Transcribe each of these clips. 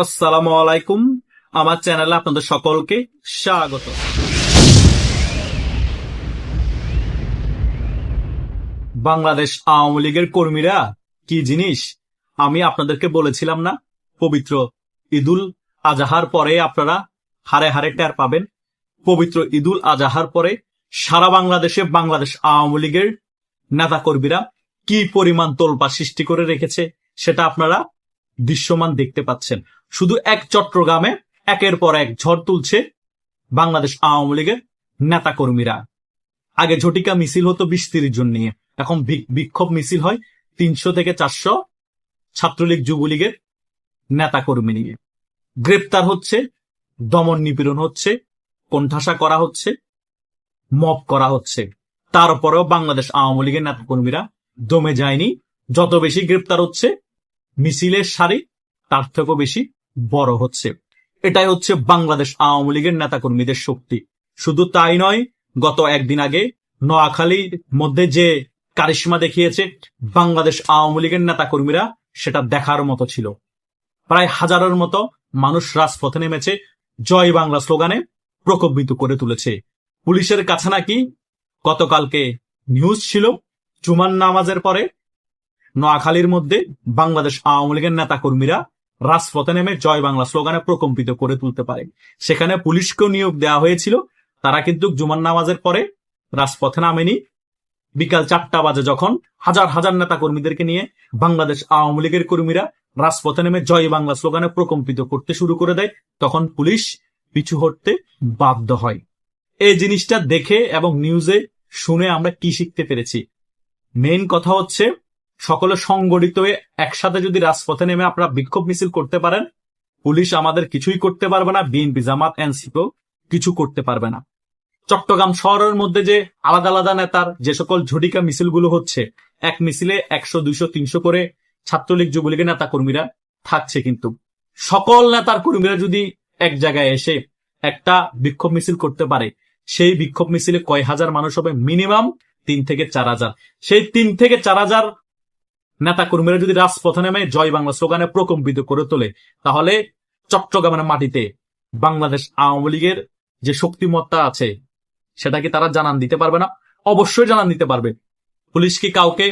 আসসালামু আলাইকুম। আমার চ্যানেলে আপনাদের সকলকে স্বাগত। বাংলাদেশ আওয়ামী লীগের কর্মীরা কি জিনিস আমি আপনাদেরকে বলেছিলাম না? পবিত্র ঈদুল আজহার পরে আপনারা হারে হারে টের পাবেন। পবিত্র ঈদুল আজহার পরে সারা বাংলাদেশে বাংলাদেশ আওয়ামী লীগের নেতা কর্মীরা কি পরিমাণ তোলপাড় সৃষ্টি করে রেখেছে সেটা আপনারা দৃশ্যমান দেখতে পাচ্ছেন। শুধু এক চট্টগ্রামে একের পর এক ঝড় তুলছে বাংলাদেশ আওয়ামী লীগের নেতা কর্মীরা। আগে ঝটিকা মিছিল হতো 20-30 জন নিয়ে, এখন বিক্ষোভ মিছিল হয় 300 থেকে 400 ছাত্রলীগ যুবলীগের নেতা কর্মী নিয়ে। গ্রেপ্তার হচ্ছে, দমন নিপীড়ন হচ্ছে, কোণঠাসা করা হচ্ছে, মব করা হচ্ছে। তারপরেও বাংলাদেশ আওয়ামী লীগের নেতা কর্মীরা দমে যায়নি। যত বেশি গ্রেপ্তার হচ্ছে, মিছিলের সারি তার থেকেও বেশি বড় হচ্ছে। এটাই হচ্ছে বাংলাদেশ আওয়ামী লীগের নেতাকর্মীদের শক্তি। শুধু তাই নয়, গত একদিন আগে নোয়াখালীর মধ্যে যে কারিশমা দেখিয়েছে বাংলাদেশ আওয়ামী লীগের নেতাকর্মীরা, সেটা দেখার মতো ছিল। প্রায় হাজারের মতো মানুষ রাজপথে নেমেছে, জয় বাংলা স্লোগানে প্রকম্পিত করে তুলেছে। পুলিশের কাছে নাকি গতকালকে নিউজ ছিল, জুমার নামাজের পরে নোয়াখালীর মধ্যে বাংলাদেশ আওয়ামী লীগের নেতা কর্মীরা রাজপথে নেমে জয় বাংলা স্লোগানে প্রকম্পিত করে তুলতে পারে। সেখানে পুলিশকেও নিয়োগ দেওয়া হয়েছিল, তারা কিন্তু জুমার নামাজের পরে রাজপথে নামেনি। বিকাল 4টা বাজে যখন হাজার হাজার নেতা কর্মীদেরকে নিয়ে বাংলাদেশ আওয়ামী লীগের কর্মীরা রাজপথে নেমে জয় বাংলা স্লোগানে প্রকম্পিত করতে শুরু করে দেয়, তখন পুলিশ পিছু হটতে বাধ্য হয়। এই জিনিসটা দেখে এবং নিউজে শুনে আমরা কি শিখতে পেরেছি? মেইন কথা হচ্ছে, সকলে সংগঠিত হয়ে একসাথে যদি রাজপথে নেমে আপনারা বিক্ষোভ মিছিল করতে পারেন, পুলিশ আমাদের কিছুই করতে পারবে না, বিএনপি জামাত এনসিপিও কিছু করতে পারবে না। চট্টগ্রাম শহরের মধ্যে যে আলাদা আলাদা নেতার যে সকল ঝটিকা মিছিলগুলো হচ্ছে, এক মিছিলে 100, 200, 300 করে ছাত্রলীগ যুবলীগের নেতা কর্মীরা থাকছে, কিন্তু সকল নেতার কর্মীরা যদি এক জায়গায় এসে একটা বিক্ষোভ মিছিল করতে পারে, সেই বিক্ষোভ মিছিলে কয় হাজার মানুষ হবে? মিনিমাম 3 থেকে 4 হাজার। সেই 3 থেকে 4 হাজার নেতা কর্মীরা যদি রাজপথে নেমে জয় বাংলা স্লোগানে প্রকম্পিত করে তোলে, তাহলে চট্টগ্রামের মাটিতে বাংলাদেশ আওয়ামী লীগের যে শক্তিমত্তা আছে সেটা কি তারা জানান দিতে পারবে না? অবশ্যই জানান দিতে পারবে। পুলিশ কি কাউকে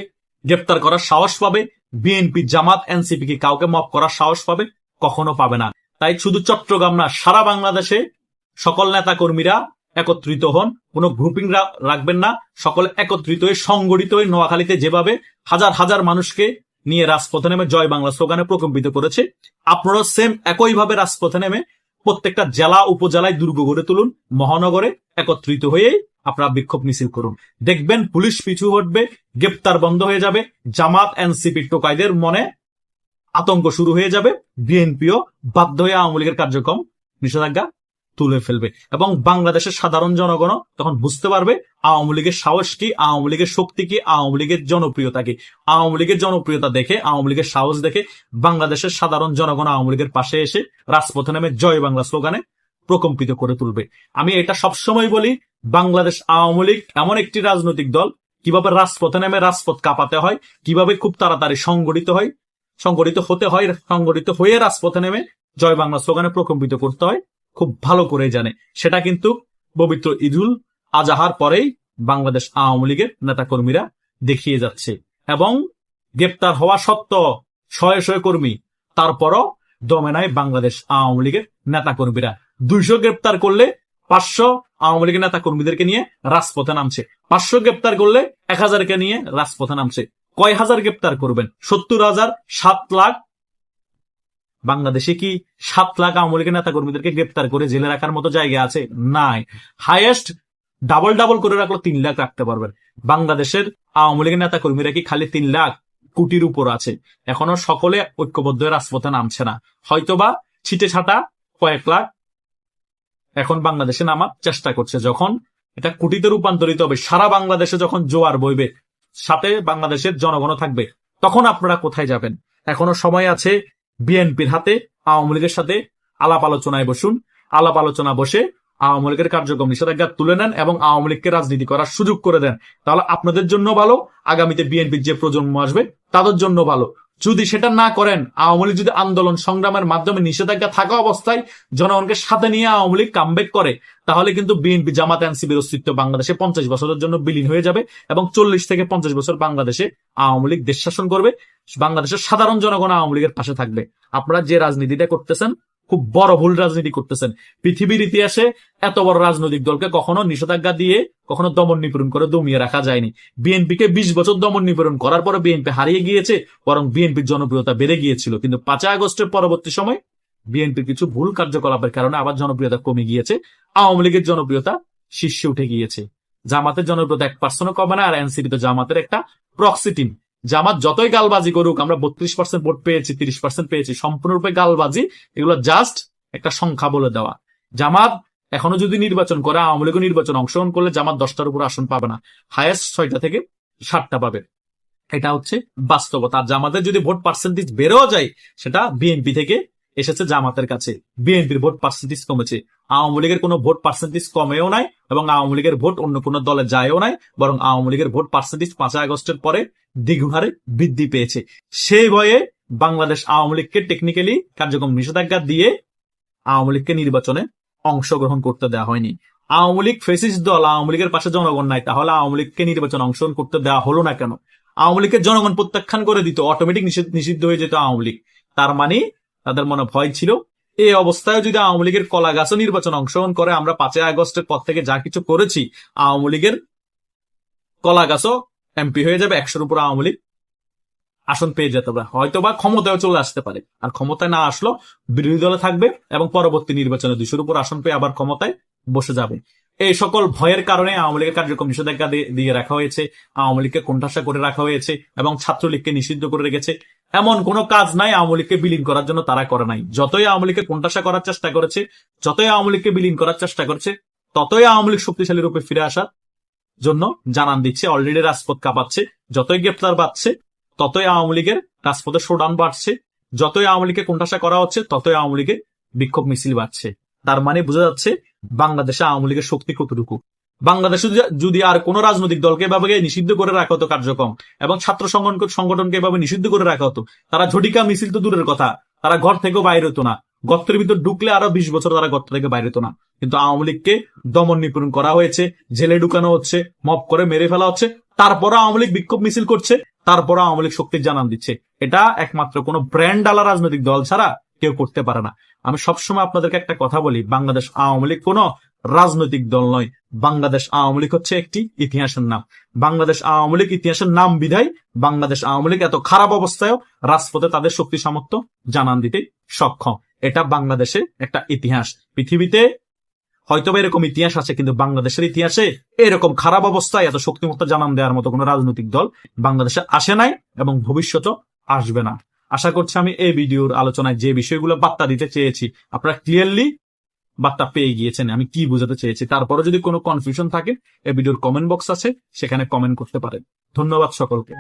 গ্রেপ্তার করার সাহস পাবে? বিএনপি জামাত এনসিপি কি কাউকে মব করার সাহস পাবে? কখনো পাবে না। তাই শুধু চট্টগ্রাম না, সারা বাংলাদেশে সকল নেতা কর্মীরা একত্রিত হন, কোনো গ্রুপিং রাখবেন না, সকলে একত্রিত হয়ে সংগঠিত হয়ে নোয়াখালীতে যেভাবে হাজার হাজার মানুষকে নিয়ে রাজপথে নেমে জয় বাংলা স্লোগানে প্রকম্পিত করেছে, আপনারা সেম একইভাবে রাজপথে নেমে প্রত্যেকটা জেলা উপজেলায় দুর্গ গড়ে তুলুন, মহানগরে একত্রিত হয়ে আপনারা বিক্ষোভ মিছিল করুন। দেখবেন পুলিশ পিছু হটবে, গ্রেপ্তার বন্ধ হয়ে যাবে, জামাত এনসিপি টোকাইদের মনে আতঙ্ক শুরু হয়ে যাবে, বিএনপিও বাধ্য হয়ে আওয়ামী লীগের কার্যক্রম নিষেধাজ্ঞা তুলে ফেলবে, এবং বাংলাদেশের সাধারণ জনগণ তখন বুঝতে পারবে আওয়ামী লীগের সাহস কি, আওয়ামী লীগের শক্তি কি, আওয়ামী লীগের জনপ্রিয়তা কি। আওয়ামী লীগের জনপ্রিয়তা দেখে, আওয়ামী লীগের সাহস দেখে বাংলাদেশের সাধারণ জনগণ আওয়ামী লীগের পাশে এসে রাজপথে নেমে জয় বাংলা স্লোগানে প্রকম্পিত করে তুলবে। আমি এটা সবসময় বলি, বাংলাদেশ আওয়ামী লীগ এমন একটি রাজনৈতিক দল, কিভাবে রাজপথে নেমে রাজপথ কাঁপাতে হয়, কিভাবে খুব তাড়াতাড়ি সংগঠিত হতে হয়, সংগঠিত হয়ে রাজপথে নেমে জয় বাংলা স্লোগানে প্রকম্পিত করতে হয়, খুব ভালো করে জানে। সেটা কিন্তু পবিত্র ঈদুল আজহার পরেই বাংলাদেশ আওয়ামী লীগের নেতা কর্মীরা দেখিয়ে যাচ্ছে। এবং গ্রেপ্তার হওয়া সত্ত্বেও শয়ে শয়ে কর্মী, তারপরও দমে নাই বাংলাদেশ আওয়ামী লীগের নেতা কর্মীরা। 200 গ্রেপ্তার করলে 500 আওয়ামী লীগের নেতা কর্মীদেরকে নিয়ে রাজপথে নামছে, 500 গ্রেপ্তার করলে 1000কে নিয়ে রাজপথে নামছে। কয় হাজার গ্রেপ্তার করবেন? 70,000, 7 লাখ। বাংলাদেশে কি 7 লাখ আওয়ামী লীগের নেতা কর্মীদেরকে গ্রেপ্তার করে জেলে রাখার মতো জায়গা আছে? নাই। হাইয়েস্ট ডাবল করে রাখলো 3 লাখ রাখতে পারবেন। বাংলাদেশের আওয়ামী লীগের নেতা কর্মীরা কি খালি 3 লাখ? কোটির উপর আছে। এখনো সকলে ঐক্যবদ্ধ হয়ে রাজপথে নামছে না, হয়তোবা ছিটে ছাটা কয়েক লাখ এখন বাংলাদেশে নামার চেষ্টা করছে। যখন এটা কোটিতে রূপান্তরিত হবে, সারা বাংলাদেশে যখন জোয়ার বইবে, সাথে বাংলাদেশের জনগণ থাকবে, তখন আপনারা কোথায় যাবেন? এখনো সময় আছে। বিএনপির হাতে আওয়ামী লীগের সাথে আলাপ আলোচনায় বসুন, আলাপ আলোচনা বসে আওয়ামী লীগের কার্যক্রম নিষেধাজ্ঞা তুলে নেন এবং আওয়ামী লীগকে রাজনীতি করার সুযোগ করে দেন। তাহলে আপনাদের জন্য ভালো, আগামীতে বিএনপির যে প্রজন্ম আসবে তাদের জন্য ভালো। যদি সেটা না করেন, আওয়ামী লীগ যদি আন্দোলন সংগ্রামের মাধ্যমে নিষেধাজ্ঞা থাকা অবস্থায় জনগণকে সাথে নিয়ে আওয়ামী লীগ কামব্যাক করে, তাহলে কিন্তু বিএনপি, জামাত, এনসিপির অস্তিত্ব বাংলাদেশে 50 বছরের জন্য বিলীন হয়ে যাবে এবং 40 থেকে 50 বছর বাংলাদেশে আওয়ামী লীগ দেশ শাসন করবে। বাংলাদেশের সাধারণ জনগণ আওয়ামী লীগের পাশে থাকবে। আপনারা যে রাজনীতিটা করতেছেন, খুব বড় ভুল রাজনীতি করতেছেন। পৃথিবীর ইতিহাসে এত বড় রাজনৈতিক দলকে কখনো নিষেধাজ্ঞা দিয়ে, কখনো দমন নিপীড়ন করে দমিয়ে রাখা যায়নি। বিএনপিকে 20 বছর দমন নিপীড়ন করার পরে বিএনপি হারিয়ে গিয়েছে, বরং বিএনপির জনপ্রিয়তা বেড়ে গিয়েছিল। কিন্তু 5 আগস্টের পরবর্তী সময় বিএনপির কিছু ভুল কার্যকলাপের কারণে আবার জনপ্রিয়তা কমে গিয়েছে। আওয়ামী লীগের জনপ্রিয়তা শীর্ষে উঠে গিয়েছে। জামাতের জনপ্রিয়তা 1% কমে না, আর এনসিপি তো জামাতের একটা প্রক্সি টিম। জামাত যতই গালবাজি করুক, আমরা 32% ভোট পেয়েছি, 30% পেয়েছি, সম্পূর্ণরূপে গালবাজি। এগুলো জাস্ট একটা সংখ্যা বলে দেওয়া। জামাত এখনো যদি নির্বাচন করে, আওয়ামী লীগ নির্বাচন অংশগ্রহণ করলে জামাত 10টার উপর আসন পাবে না, হায়েস্ট 6টা থেকে 7টা পাবে। এটা হচ্ছে বাস্তবতা। আর জামাতের যদি ভোট পার্সেন্টেজ বেড়েও যায়, সেটা বিএনপি থেকে এসেছে জামাতের কাছে। বিএনপির ভোট পার্সেন্টেজ কমেছে, আওয়ামী লীগের কোনো ভোট পার্সেন্টেজ কমেও নাই এবং আওয়ামী লীগের ভোট অন্য কোনো দলে যায়ও নাই, বরং আওয়ামী লীগের ভোট পার্সেন্টেজ 5 আগস্টের পরে দ্বিগুণ হারে বৃদ্ধি পেয়েছে। সেই ভয়ে বাংলাদেশ আওয়ামী লীগকে টেকনিক্যালি কার্যক্রম নিষেধাজ্ঞা দিয়ে আওয়ামী লীগকে নির্বাচনে অংশগ্রহণ করতে দেওয়া হয়নি। আওয়ামী লীগ ফেসিস্ট দল, আওয়ামী লীগের পাশে জনগণ নাই, তাহলে আওয়ামী লীগকে নির্বাচনে অংশগ্রহণ করতে দেওয়া হলো না কেন? আওয়ামী লীগকে জনগণ প্রত্যাখ্যান করে দিত, অটোমেটিক নিষিদ্ধ হয়ে যেত আওয়ামী লীগ। তার মানে তাদের মনে ভয় ছিল, এই অবস্থায় যদি আওয়ামী লীগের কলা গাছও নির্বাচন অংশগ্রহণ করে, আমরা 5 আগস্টের পর থেকে যা কিছু করেছি, আওয়ামী লীগের কলা গাছও এমপি হয়ে যাবে, 100-র উপর আওয়ামী লীগ আসন পেয়ে যেতে পারে, হয়তো বা ক্ষমতায় চলে আসতে পারে। আর ক্ষমতায় না আসলো বিরোধী দলে থাকবে এবং পরবর্তী নির্বাচনে 200-র উপর আসন পেয়ে আবার ক্ষমতায় বসে যাবে। এই সকল ভয়ের কারণে আওয়ামী লীগের কার্যক্রম নিষেধাজ্ঞা দিয়ে রাখা হয়েছে, আওয়ামী লীগকে কোণঠাসা করে রাখা হয়েছে এবং ছাত্রলীগকে নিষিদ্ধ করে রেখেছে। এমন কোনো কাজ নাই আওয়ামী লীগকে বিলীন করার জন্য তারা করে নাই। যতই আওয়ামী লীগকে কোণঠাসা করার চেষ্টা করেছে, যতই আওয়ামী লীগকে বিলীন করার চেষ্টা করেছে, ততই আওয়ামী লীগ শক্তিশালী রূপে ফিরে আসার জন্য জানান দিচ্ছে। অলরেডি রাজপথ কাঁপাচ্ছে, যতই গ্রেপ্তার বাড়ছে ততই আওয়ামী লীগের রাজপথে শোডাউন বাড়ছে, যতই আওয়ামী লীগকে কোণঠাসা করা হচ্ছে ততই আওয়ামী লীগের বিক্ষোভ মিছিল বাড়ছে। তার মানে বোঝা যাচ্ছে বাংলাদেশে আওয়ামী লীগের শক্তি কতটুকু। বাংলাদেশে যদি আর কোন রাজনৈতিক দলকে এভাবে নিষিদ্ধ করে রাখা হতো কার্যক্রম, এবং ছাত্র সংগঠনকে এভাবে নিষিদ্ধ করে রাখা হতো, তারা ঝটিকা মিছিল তো দূরের কথা, তারা ঘর থেকেও বাইরে হতো না। গর্তের ভিতর ঢুকলে আরো 20 বছর তারা গর্ত থেকে বাইরে হতো না। কিন্তু আওয়ামী লীগকে দমন নিপীড়ন করা হয়েছে, জেলে ঢুকানো হচ্ছে, মব করে মেরে ফেলা হচ্ছে, তারপর আওয়ামী লীগ বিক্ষোভ মিছিল করছে, তারপর আওয়ামী লীগ শক্তির জানান দিচ্ছে। এটা একমাত্র কোনো ব্র্যান্ড আলা রাজনৈতিক দল ছাড়া কেউ করতে পারে না। আমি সবসময় আপনাদেরকে একটা কথা বলি, বাংলাদেশ আওয়ামী লীগ কোনো রাজনৈতিক দল নয়, বাংলাদেশ আওয়ামী লীগ হচ্ছে একটি ইতিহাসের নাম। বাংলাদেশ আওয়ামী লীগ ইতিহাসের নাম বিধায় বাংলাদেশ আওয়ামী লীগ এত খারাপ অবস্থায়ও রাজপথে তাদের শক্তি সামর্থ্য জানান দিতে সক্ষম। এটা বাংলাদেশে একটা ইতিহাস। পৃথিবীতে হয়তো এরকম ইতিহাস আছে, কিন্তু বাংলাদেশের ইতিহাসে এরকম খারাপ অবস্থায় এত শক্তিমত্তা জানান দেওয়ার মতো কোন রাজনৈতিক দল বাংলাদেশে আসে নাই এবং ভবিষ্যতেও আসবে না। আশা করছি আমি এই ভিডিওর আলোচনায় যে বিষয়গুলো বার্তা দিতে চেয়েছি আপনারা ক্লিয়ারলি বার্তা পেয়ে গিয়েছেন আমি কি বোঝাতে চেয়েছি। তারপরে যদি কোনো কনফিউশন থাকে এই ভিডিওর কমেন্ট বক্স আছে, সেখানে কমেন্ট করতে পারেন। ধন্যবাদ সকলকে।